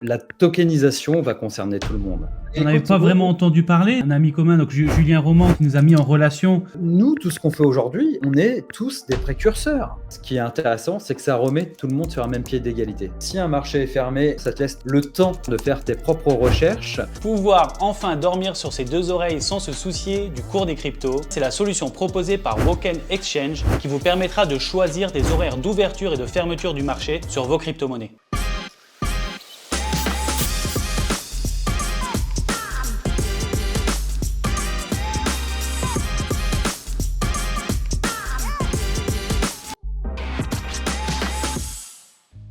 La tokenisation va concerner tout le monde. On n'avait Écoute, pas vraiment entendu parler. Un ami commun, donc Julien Roman, qui nous a mis en relation. nous, tout ce qu'on fait aujourd'hui, on est tous des précurseurs. Ce qui est intéressant, c'est que ça remet tout le monde sur un même pied d'égalité. Si un marché est fermé, ça te laisse le temps de faire tes propres recherches. Pouvoir enfin dormir sur ses deux oreilles sans se soucier du cours des cryptos, c'est la solution proposée par Woken Exchange qui vous permettra de choisir des horaires d'ouverture et de fermeture du marché sur vos crypto-monnaies.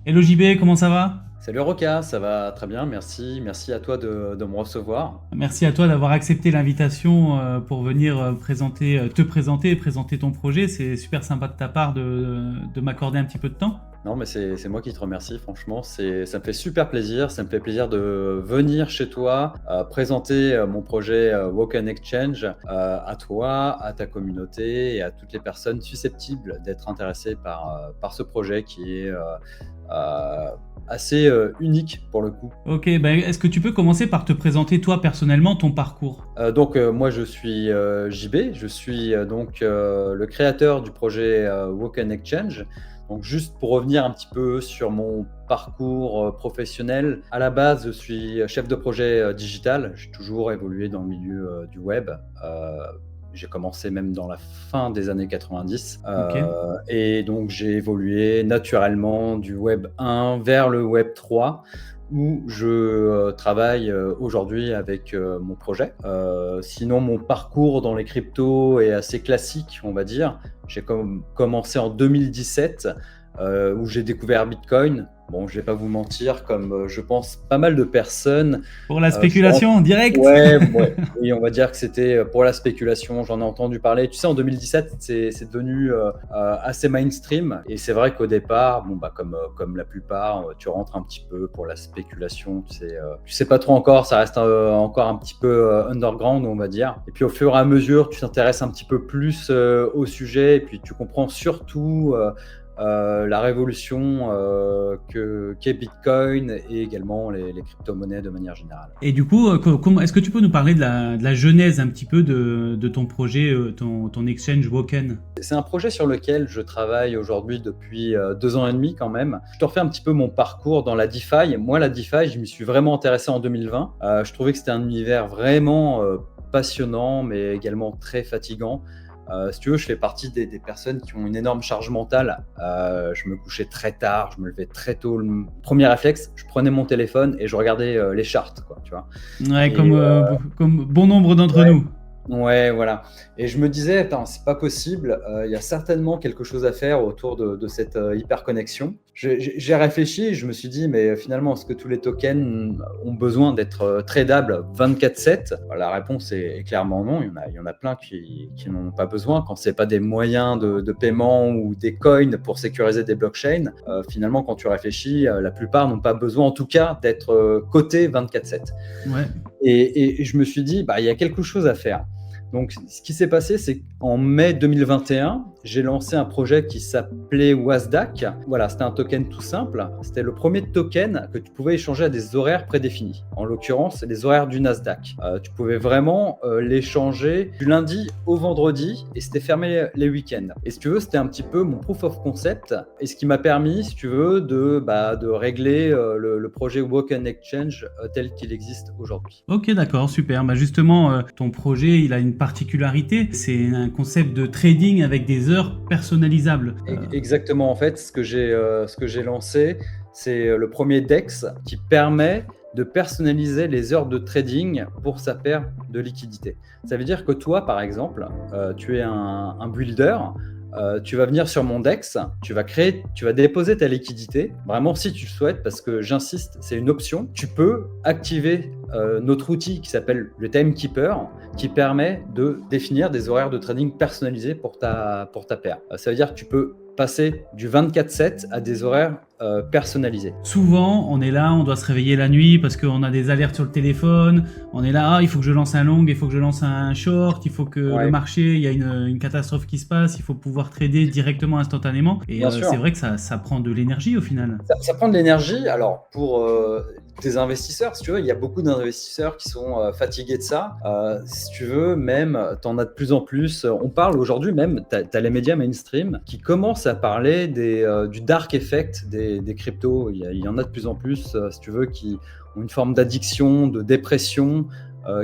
Hello JB, comment ça va? Salut Roca, ça va très bien, merci. Merci à toi de me recevoir. Merci à toi d'avoir accepté l'invitation pour venir te présenter et présenter ton projet. C'est super sympa de ta part de m'accorder un petit peu de temps. Non, mais c'est moi qui te remercie, franchement, ça me fait super plaisir. Ça me fait plaisir de venir chez toi, présenter mon projet Woken Exchange à toi, à ta communauté et à toutes les personnes susceptibles d'être intéressées par ce projet qui est assez unique pour le coup. Ok, est-ce que tu peux commencer par te présenter toi personnellement ton parcours? Moi je suis JB, je suis le créateur du projet Woken Exchange. Donc juste pour revenir un petit peu sur mon parcours professionnel, à la base je suis chef de projet digital, j'ai toujours évolué dans le milieu du web. J'ai commencé même dans la fin des années 90 Ok. et donc j'ai évolué naturellement du web 1 vers le web 3 où je travaille aujourd'hui avec mon projet. Sinon, mon parcours dans les cryptos est assez classique, on va dire. J'ai commencé en 2017 où j'ai découvert Bitcoin. Bon, je vais pas vous mentir, comme je pense pas mal de personnes. Pour la spéculation, direct. Ouais, oui, on va dire que c'était pour la spéculation. J'en ai entendu parler. Tu sais, en 2017, c'est devenu assez mainstream. Et c'est vrai qu'au départ, comme la plupart, tu rentres un petit peu pour la spéculation. Tu sais pas trop encore. Ça reste encore un petit peu underground, on va dire. Et puis au fur et à mesure, tu t'intéresses un petit peu plus au sujet. Et puis tu comprends surtout la révolution qu'est Bitcoin et également les crypto-monnaies de manière générale. Et du coup, est-ce que tu peux nous parler de la genèse un petit peu de ton projet, ton exchange Woken? C'est un projet sur lequel je travaille aujourd'hui depuis 2 ans et demi quand même. Je te refais un petit peu mon parcours dans la DeFi. Moi, la DeFi, je m'y suis vraiment intéressé en 2020. Je trouvais que c'était un univers vraiment passionnant, mais également très fatigant. Si tu veux, je fais partie des personnes qui ont une énorme charge mentale. Je me couchais très tard, je me levais très tôt. Le premier réflexe, je prenais mon téléphone et je regardais les charts, quoi, tu vois. Ouais, comme bon nombre d'entre nous. Ouais, voilà. Et je me disais, attends, c'est pas possible, il y a certainement quelque chose à faire autour de cette hyperconnexion. J'ai réfléchi et je me suis dit, mais finalement, est-ce que tous les tokens ont besoin d'être tradables 24/7? La réponse est clairement non. Il y en a plein qui n'en ont pas besoin. Quand c'est pas des moyens de paiement ou des coins pour sécuriser des blockchains, finalement, quand tu réfléchis, la plupart n'ont pas besoin, en tout cas, d'être cotés 24/7. Ouais. Et je me suis dit, il y a quelque chose à faire. Donc, ce qui s'est passé, c'est qu'en mai 2021, j'ai lancé un projet qui s'appelait Wasdaq. Voilà, c'était un token tout simple. C'était le premier token que tu pouvais échanger à des horaires prédéfinis. En l'occurrence, les horaires du Nasdaq. Tu pouvais vraiment l'échanger du lundi au vendredi et c'était fermé les week-ends. Et si tu veux, c'était un petit peu mon proof of concept et ce qui m'a permis, si tu veux, de régler le projet Woken Exchange tel qu'il existe aujourd'hui. Ok, d'accord, super. Justement, ton projet, il a une particularité. C'est un concept de trading avec des heures personnalisables. Exactement, en fait, ce que j'ai lancé, c'est le premier DEX qui permet de personnaliser les heures de trading pour sa paire de liquidité. Ça veut dire que toi, par exemple, tu es un builder, tu vas venir sur mon DEX, tu vas déposer ta liquidité, vraiment si tu le souhaites, parce que j'insiste, c'est une option. Tu peux activer notre outil qui s'appelle le Timekeeper, qui permet de définir des horaires de trading personnalisés pour ta paire. Ça veut dire que tu peux passer du 24/7 à des horaires personnalisés. Souvent, on est là, on doit se réveiller la nuit parce qu'on a des alertes sur le téléphone. On est là, il faut que je lance un long, il faut que je lance un short, il faut que le marché, il y a une catastrophe qui se passe, il faut pouvoir trader directement, instantanément. Et c'est vrai que ça prend de l'énergie au final. Ça prend de l'énergie. Alors, tes investisseurs, si tu veux. Il y a beaucoup d'investisseurs qui sont fatigués de ça. Si tu veux, même, tu en as de plus en plus. On parle aujourd'hui même, tu as les médias mainstream qui commencent à parler du dark effect des cryptos. Il y en a de plus en plus, si tu veux, qui ont une forme d'addiction, de dépression,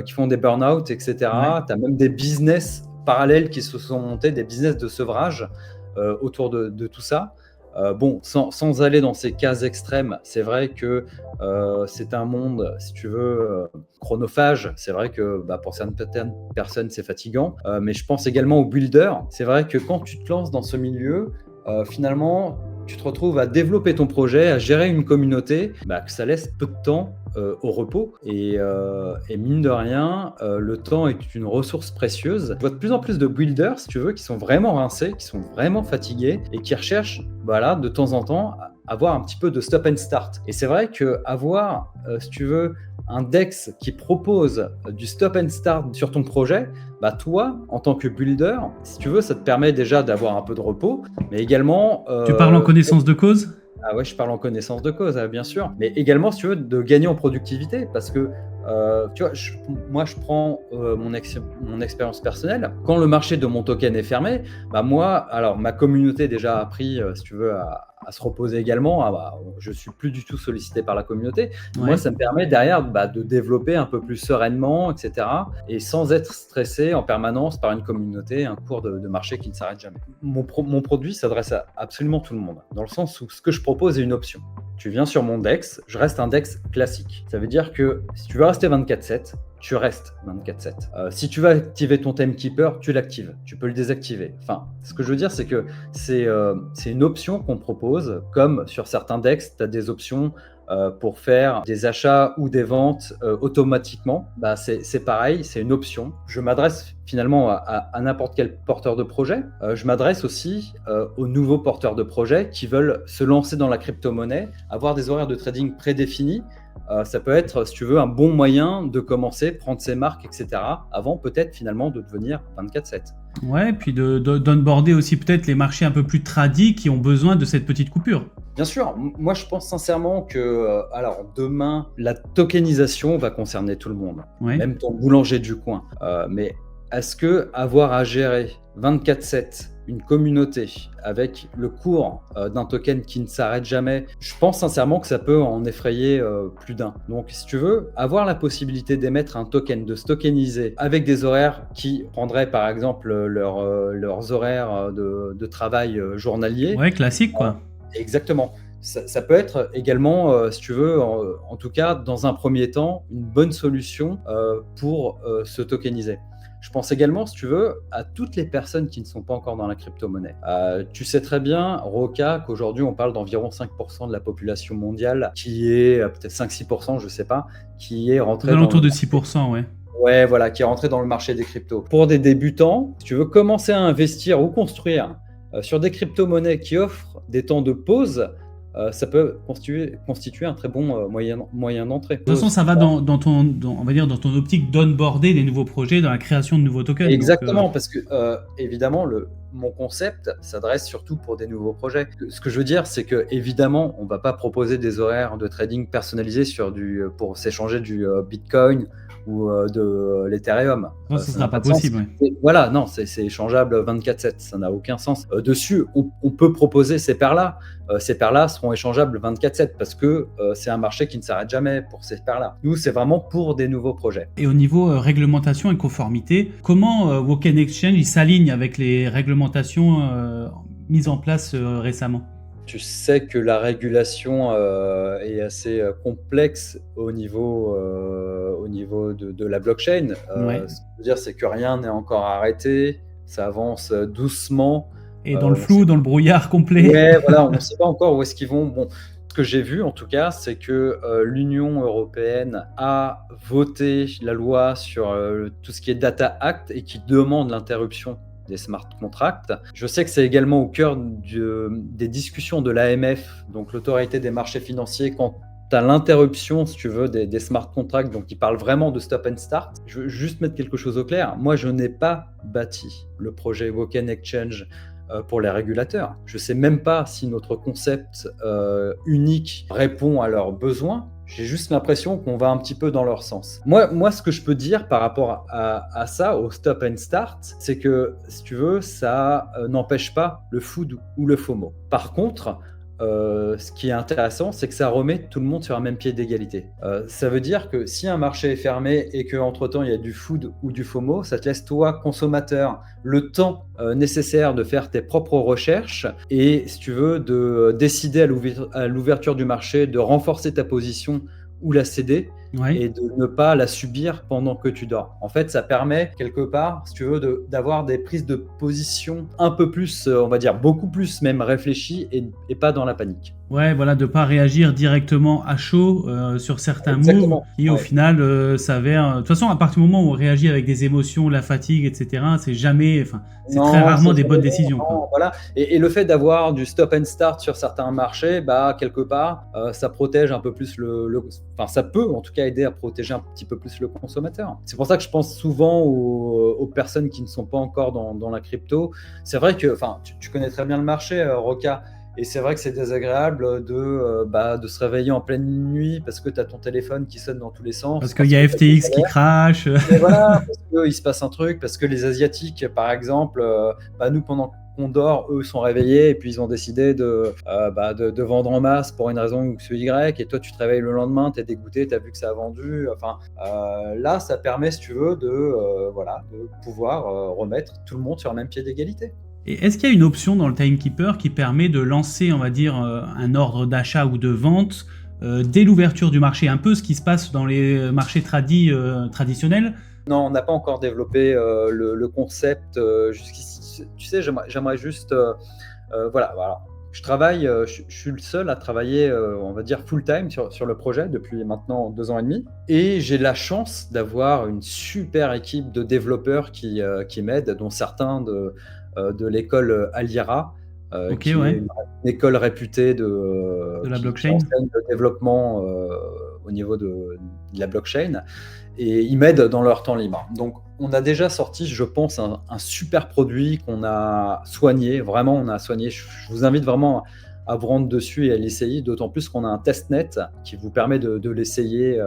qui font des burn-out, etc. Ouais. Tu as même des business parallèles qui se sont montés, des business de sevrage autour de tout ça. Bon, sans aller dans ces cas extrêmes, c'est vrai que c'est un monde, si tu veux, chronophage. C'est vrai que pour certaines personnes, c'est fatigant. Mais je pense également aux builders. C'est vrai que quand tu te lances dans ce milieu, finalement, tu te retrouves à développer ton projet, à gérer une communauté, que ça laisse peu de temps au repos. Et mine de rien, le temps est une ressource précieuse. Je vois de plus en plus de builders, si tu veux, qui sont vraiment rincés, qui sont vraiment fatigués et qui recherchent, de temps en temps, avoir un petit peu de stop and start. Et c'est vrai qu'avoir, si tu veux, un DEX qui propose du stop and start sur ton projet, toi, en tant que builder, si tu veux, ça te permet déjà d'avoir un peu de repos, mais également... Tu parles en connaissance de cause ? Ah ouais, je parle en connaissance de cause, bien sûr. Mais également, si tu veux, de gagner en productivité. Parce que, tu vois, moi, je prends mon expérience personnelle. Quand le marché de mon token est fermé, alors ma communauté déjà a appris, si tu veux, à se reposer également. Je suis plus du tout sollicité par la communauté. Ouais. Moi, ça me permet derrière de développer un peu plus sereinement, etc. Et sans être stressé en permanence par une communauté, un cours de marché qui ne s'arrête jamais. Mon produit s'adresse à absolument tout le monde, dans le sens où ce que je propose est une option. Tu viens sur mon DEX, je reste un DEX classique. Ça veut dire que si tu veux rester 24/7, tu restes 24/7. Si tu veux activer ton timekeeper, tu l'actives. Tu peux le désactiver. Enfin, ce que je veux dire, c'est que c'est une option qu'on propose, comme sur certains DEX, tu as des options pour faire des achats ou des ventes automatiquement. C'est pareil, c'est une option. Je m'adresse finalement à n'importe quel porteur de projet. Je m'adresse aussi aux nouveaux porteurs de projet qui veulent se lancer dans la crypto-monnaie, avoir des horaires de trading prédéfinis. Ça peut être, si tu veux, un bon moyen de commencer, prendre ses marques, etc. avant peut-être finalement de devenir 24/7. Ouais, puis d'onboarder aussi peut-être les marchés un peu plus tradis qui ont besoin de cette petite coupure. Bien sûr, moi je pense sincèrement que demain, la tokenisation va concerner tout le monde, Ouais. même ton boulanger du coin. Mais est-ce que avoir à gérer 24/7 une communauté avec le cours d'un token qui ne s'arrête jamais, je pense sincèrement que ça peut en effrayer plus d'un. Donc si tu veux, avoir la possibilité d'émettre un token, de se tokeniser avec des horaires qui prendraient par exemple leurs horaires de travail journalier. Ouais, classique quoi. Exactement. Ça peut être également, si tu veux, en tout cas, dans un premier temps, une bonne solution pour se tokeniser. Je pense également, si tu veux, à toutes les personnes qui ne sont pas encore dans la crypto-monnaie. Tu sais très bien, Roca, qu'aujourd'hui, on parle d'environ 5% de la population mondiale qui est, peut-être 5-6%, je ne sais pas, qui est rentrée dans Autour de 6%, ouais. Ouais, voilà, qui est rentré dans le marché des cryptos. Pour des débutants, si tu veux commencer à investir ou construire sur des crypto-monnaies qui offrent des temps de pause, ça peut constituer un très bon moyen d'entrée. De toute façon, ça va dans on va dire dans ton optique d'onboarder des nouveaux projets, dans la création de nouveaux tokens. Exactement, donc, parce que évidemment, mon concept s'adresse surtout pour des nouveaux projets. Ce que je veux dire, c'est que évidemment, on ne va pas proposer des horaires de trading personnalisés pour s'échanger du Bitcoin ou de l'Ethereum. ça ne sera pas possible. Ouais. Voilà, non, c'est échangeable 24/7, ça n'a aucun sens. Dessus, on peut proposer ces paires-là. Ces paires-là seront échangeables 24/7 parce que c'est un marché qui ne s'arrête jamais pour ces paires-là. Nous, c'est vraiment pour des nouveaux projets. Et au niveau réglementation et conformité, comment Woken Exchange il s'aligne avec les réglementations mises en place récemment ? Tu sais que la régulation est assez complexe au niveau de la blockchain. Ouais. Ce que je veux dire, c'est que rien n'est encore arrêté, ça avance doucement. Et dans le flou, dans le brouillard complet. Ouais, voilà, on ne sait pas encore où est-ce qu'ils vont. Bon, ce que j'ai vu en tout cas, c'est que l'Union européenne a voté la loi sur tout ce qui est Data Act et qui demande l'interruption des smart contracts. Je sais que c'est également au cœur des discussions de l'AMF, donc l'autorité des marchés financiers, quant à l'interruption, si tu veux, des smart contracts, donc ils parlent vraiment de stop and start. Je veux juste mettre quelque chose au clair. Moi, je n'ai pas bâti le projet Woken Exchange pour les régulateurs. Je ne sais même pas si notre concept unique répond à leurs besoins. J'ai juste l'impression qu'on va un petit peu dans leur sens. Moi, ce que je peux dire par rapport à ça, au stop and start, c'est que, si tu veux, ça n'empêche pas le food ou le FOMO. Par contre, ce qui est intéressant, c'est que ça remet tout le monde sur un même pied d'égalité. Ça veut dire que si un marché est fermé et qu'entre-temps il y a du food ou du FOMO, ça te laisse toi, consommateur, le temps nécessaire de faire tes propres recherches et, si tu veux, de décider à l'ouverture du marché, de renforcer ta position ou la céder. Ouais. Et de ne pas la subir pendant que tu dors. En fait, ça permet quelque part, si tu veux, d'avoir des prises de position un peu plus, on va dire beaucoup plus même réfléchies et pas dans la panique. Ouais, voilà, de pas réagir directement à chaud sur certains moves Exactement. qui au Ouais. final s'avèrent. De toute façon, à partir du moment où on réagit avec des émotions, la fatigue, etc., c'est jamais, enfin, c'est très rarement des bonnes décisions, quoi. Non, voilà. Et le fait d'avoir du stop and start sur certains marchés, bah, quelque part, ça protège un peu plus enfin, ça peut en tout cas aider à protéger un petit peu plus le consommateur. C'est pour ça que je pense souvent aux personnes qui ne sont pas encore dans la crypto. C'est vrai que, enfin, tu connais très bien le marché, Roca. Et c'est vrai que c'est désagréable de se réveiller en pleine nuit parce que tu as ton téléphone qui sonne dans tous les sens. Parce qu'il y a FTX qui crache. Et voilà, parce qu'il se passe un truc, parce que les Asiatiques, par exemple, nous, pendant qu'on dort, eux sont réveillés et puis ils ont décidé de vendre en masse pour une raison X ou Y. Et toi, tu te réveilles le lendemain, tu es dégoûté, tu as vu que ça a vendu. Enfin, là, ça permet, si tu veux, de pouvoir remettre tout le monde sur le même pied d'égalité. Et est-ce qu'il y a une option dans le Timekeeper qui permet de lancer, on va dire, un ordre d'achat ou de vente dès l'ouverture du marché, un peu ce qui se passe dans les marchés traditionnels? Non, on n'a pas encore développé le concept jusqu'ici. Tu sais, j'aimerais juste... voilà. Je travaille, je suis le seul à travailler, on va dire, full-time sur le projet depuis maintenant 2 ans et demi. Et j'ai la chance d'avoir une super équipe de développeurs qui m'aident, dont certains de l'école Alira, Ok, qui ouais. est une école réputée De la qui blockchain. enseigne le développement au niveau de la blockchain. Et ils m'aident dans leur temps libre. Donc, on a déjà sorti, je pense, un super produit qu'on a soigné. Vraiment, on a soigné. Je vous invite vraiment à vous rendre dessus et à l'essayer, d'autant plus qu'on a un testnet qui vous permet de l'essayer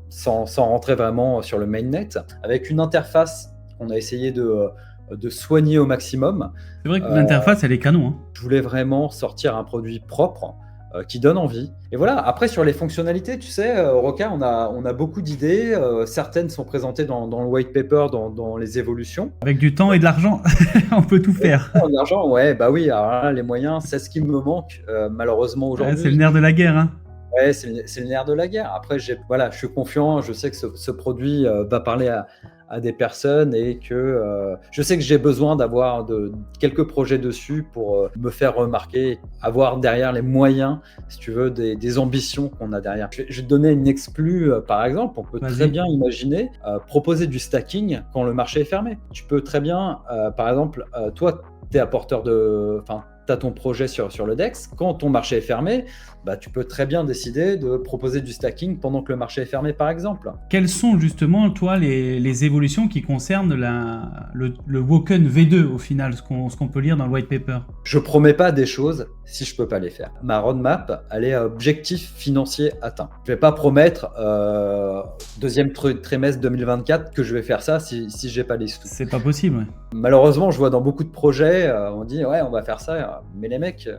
sans rentrer vraiment sur le mainnet, avec une interface qu'on a essayé de soigner au maximum. C'est vrai que l'interface, elle est canon, hein. Je voulais vraiment sortir un produit propre qui donne envie. Et voilà, après sur les fonctionnalités, tu sais, Roca, on a beaucoup d'idées. Certaines sont présentées dans le white paper, dans les évolutions. Avec du temps et de l'argent, on peut tout faire. En argent, ouais, bah oui, alors là, les moyens, c'est ce qui me manque malheureusement aujourd'hui. Ouais, c'est le nerf de la guerre, hein. Ouais, c'est le nerf de la guerre. Après, je suis confiant, je sais que ce produit va parler à des personnes et que je sais que j'ai besoin d'avoir quelques projets dessus pour me faire remarquer, avoir derrière les moyens, si tu veux, des ambitions qu'on a derrière. Je vais te donner une exclue, par exemple. On peut très bien imaginer proposer du stacking quand le marché est fermé. Tu peux très bien, par exemple, toi, tu es apporteur tu as ton projet sur le DEX. Quand ton marché est fermé, tu peux très bien décider de proposer du stacking pendant que le marché est fermé, par exemple. Quelles sont justement, toi, les évolutions qui concernent le Woken V2 au final, ce qu'on peut lire dans le white paper? Je promets pas des choses si je peux pas les faire. Ma roadmap, elle est objectif financier atteint. Je vais pas promettre deuxième trimestre 2024 que je vais faire ça si j'ai pas les sous. C'est pas possible, ouais. Malheureusement, je vois dans beaucoup de projets, on dit ouais, on va faire ça, mais les mecs,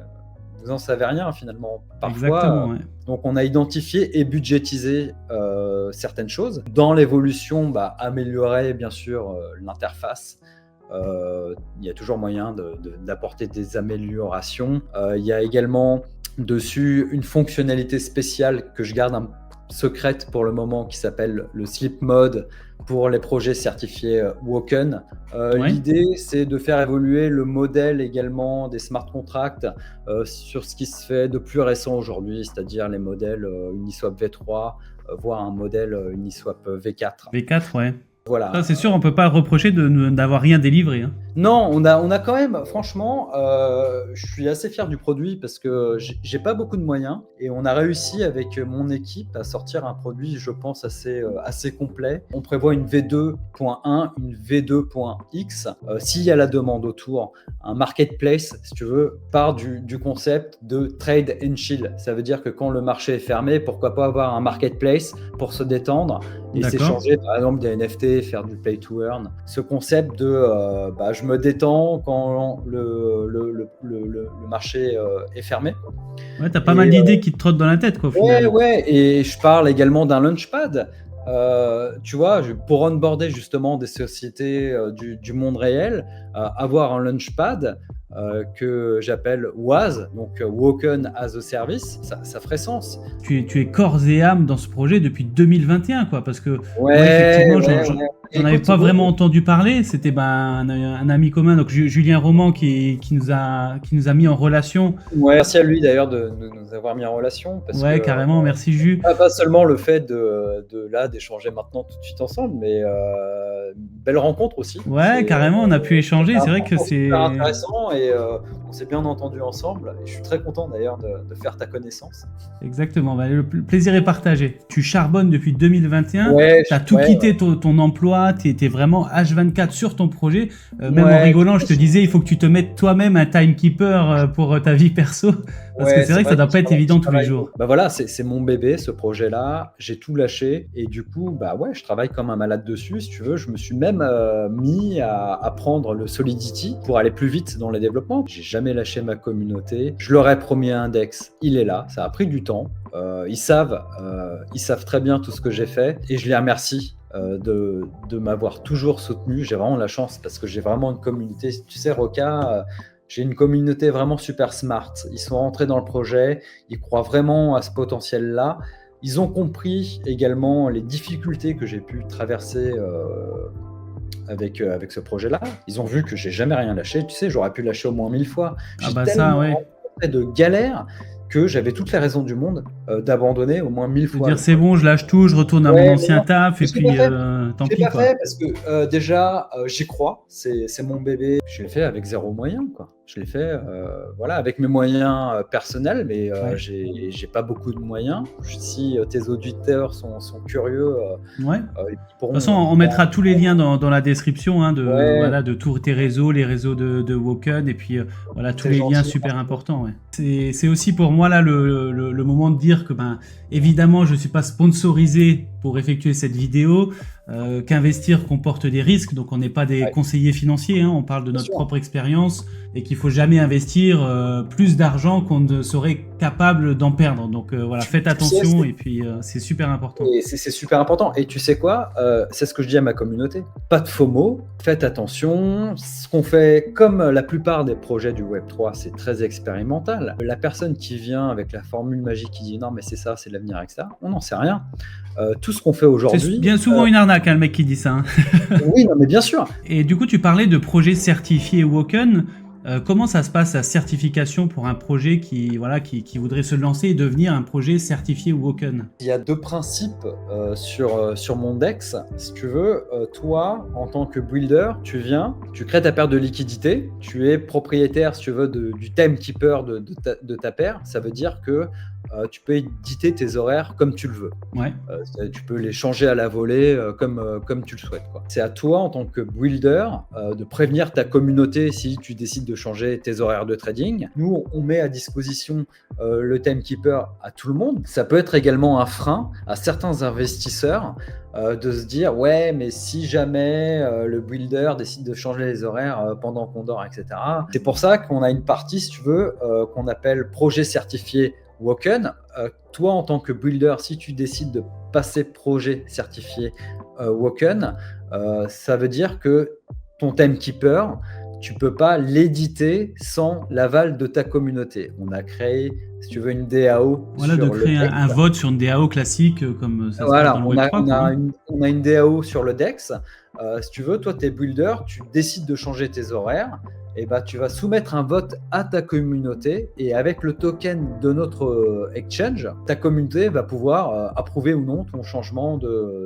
vous en savez rien finalement. Parfois, exactement, ouais. Donc on a identifié et budgétisé certaines choses. Dans l'évolution, améliorer bien sûr l'interface. Il y a toujours moyen d'apporter des améliorations. Il y a également dessus une fonctionnalité spéciale que je garde secrète pour le moment qui s'appelle le Sleep Mode pour les projets certifiés Woken. Ouais. L'idée, c'est de faire évoluer le modèle également des smart contracts sur ce qui se fait de plus récent aujourd'hui, c'est-à-dire les modèles Uniswap V3, voire un modèle Uniswap V4. V4, ouais. Voilà. Ça, c'est sûr, on peut pas reprocher d'avoir rien délivré, hein. Non, on a quand même, franchement, je suis assez fier du produit parce que j'ai pas beaucoup de moyens et on a réussi avec mon équipe à sortir un produit, je pense, assez complet. On prévoit une V2.1, une V2.x. S'il y a la demande autour, un marketplace, si tu veux, part du concept de trade and chill. Ça veut dire que quand le marché est fermé, pourquoi pas avoir un marketplace pour se détendre et D'accord. s'échanger, par exemple, des NFT, faire du play to earn. Ce concept de je me détends quand le marché est fermé. Ouais, t'as pas mal d'idées qui te trottent dans la tête, quoi, au final. Ouais, et je parle également d'un launchpad. Tu vois, pour onboarder justement des sociétés du monde réel, avoir un launchpad que j'appelle WAS, donc Woken as a Service, ça ferait sens. Tu es corps et âme dans ce projet depuis 2021, quoi, parce que moi, Ouais, effectivement, ouais. j'en avais Écoute, pas vraiment entendu parler. C'était un ami commun, donc Julien Roman, qui nous a mis en relation. Ouais, merci à lui d'ailleurs de nous avoir mis en relation. Parce Ouais, que, carrément, merci Jus. pas seulement le fait d'échanger maintenant tout de suite ensemble, mais belle rencontre aussi. Ouais, carrément, on a pu échanger. C'est vrai que c'est super intéressant et on s'est bien entendu ensemble. Et je suis très content d'ailleurs de faire ta connaissance. Exactement, le plaisir est partagé. Tu charbonnes depuis 2021, Ouais, tu as tout quitté ton emploi, tu étais vraiment H24 sur ton projet. Même Ouais. en rigolant, je te disais, il faut que tu te mettes toi-même un timekeeper pour ta vie perso. Parce que c'est vrai que ça doit pas être évident tous les jours. Bah voilà, c'est mon bébé, ce projet-là. J'ai tout lâché et du coup, je travaille comme un malade dessus. Si tu veux, je me suis même mis à prendre le Solidity pour aller plus vite dans les développements. J'ai jamais lâché ma communauté. Je leur ai promis un index, il est là. Ça a pris du temps. Ils savent très bien tout ce que j'ai fait et je les remercie. De m'avoir toujours soutenu. J'ai vraiment la chance parce que j'ai vraiment une communauté. Tu sais, Roca, j'ai une communauté vraiment super smart. Ils sont rentrés dans le projet, ils croient vraiment à ce potentiel-là. Ils ont compris également les difficultés que j'ai pu traverser avec ce projet-là. Ils ont vu que j'ai jamais rien lâché. Tu sais, j'aurais pu lâcher au moins 1000 fois. J'ai tellement rencontré de galères que j'avais toutes les raisons du monde d'abandonner au moins 1000 fois. Dire c'est bon, je lâche tout, je retourne à mon ancien taf et puis tant pis. Je l'ai pas fait parce que déjà j'y crois, c'est mon bébé. Je l'ai fait avec zéro moyen, quoi. Je l'ai fait avec mes moyens personnels, mais j'ai pas beaucoup de moyens. Si tes auditeurs sont curieux, ils pourront, de toute façon, on mettra tous les liens dans la description de tous tes réseaux, les réseaux de Woken et puis tous les liens super importants. Ouais. C'est aussi pour moi là le moment de dire que évidemment je suis pas sponsorisé pour effectuer cette vidéo, qu'investir comporte des risques, donc on n'est pas des conseillers financiers, on parle de notre propre expérience et qu'il faut jamais investir plus d'argent qu'on ne serait capable d'en perdre. Donc faites attention et puis c'est super important. Et c'est super important. Et tu sais quoi, c'est ce que je dis à ma communauté. Pas de FOMO, faites attention. Ce qu'on fait, comme la plupart des projets du Web3, c'est très expérimental. La personne qui vient avec la formule magique qui dit non mais c'est ça, c'est l'avenir, etc. On n'en sait rien. Tout ce qu'on fait aujourd'hui... C'est bien souvent une arnaque, le mec qui dit ça. Oui, non, mais bien sûr. Et du coup, tu parlais de projets certifiés Woken. Comment ça se passe, la certification pour un projet qui voudrait se lancer et devenir un projet certifié Woken? Il y a deux principes sur mon DEX. Si tu veux, toi, en tant que builder, tu crées ta paire de liquidité, tu es propriétaire, si tu veux, du timekeeper de ta paire. Ça veut dire que tu peux éditer tes horaires comme tu le veux. Ouais. Tu peux les changer à la volée comme tu le souhaites, quoi. C'est à toi, en tant que builder, de prévenir ta communauté si tu décides de changer tes horaires de trading. Nous, on met à disposition le timekeeper à tout le monde. Ça peut être également un frein à certains investisseurs de se dire ouais, mais si jamais le builder décide de changer les horaires pendant qu'on dort, etc. C'est pour ça qu'on a une partie, si tu veux, qu'on appelle projet certifié Woken. Toi, en tant que builder, si tu décides de passer projet certifié Woken, ça veut dire que ton timekeeper, tu peux pas l'éditer sans l'aval de ta communauté. On a créé, si tu veux, une DAO. De créer un vote sur une DAO classique comme ça se passe dans le Web3. On a une DAO sur le DEX. Si tu veux, toi, tu es builder, tu décides de changer tes horaires. Et tu vas soumettre un vote à ta communauté et avec le token de notre exchange, ta communauté va pouvoir approuver ou non ton changement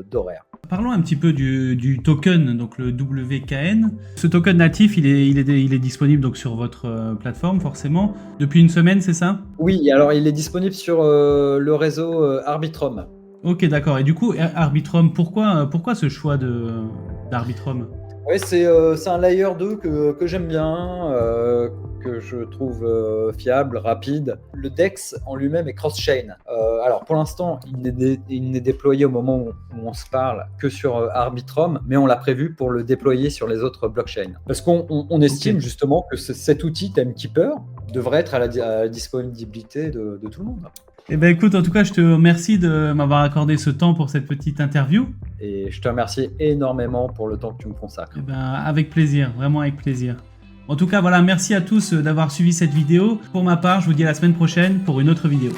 d'horaire. Parlons un petit peu du token, donc le WKN. Ce token natif, il est disponible donc sur votre plateforme forcément depuis une semaine, c'est ça? Oui, alors il est disponible sur le réseau Arbitrum. Ok, d'accord. Et du coup, Arbitrum, pourquoi ce choix d'Arbitrum? Oui, c'est un layer 2 que j'aime bien, que je trouve fiable, rapide. Le DEX en lui-même est cross-chain. Alors pour l'instant, il n'est déployé au moment où on se parle que sur Arbitrum, mais on l'a prévu pour le déployer sur les autres blockchains. Parce qu'on estime justement que cet outil Timekeeper devrait être à la disponibilité de tout le monde. Eh ben écoute, en tout cas, je te remercie de m'avoir accordé ce temps pour cette petite interview. Et je te remercie énormément pour le temps que tu me consacres. Eh ben, avec plaisir, vraiment avec plaisir. En tout cas, voilà, merci à tous d'avoir suivi cette vidéo. Pour ma part, je vous dis à la semaine prochaine pour une autre vidéo.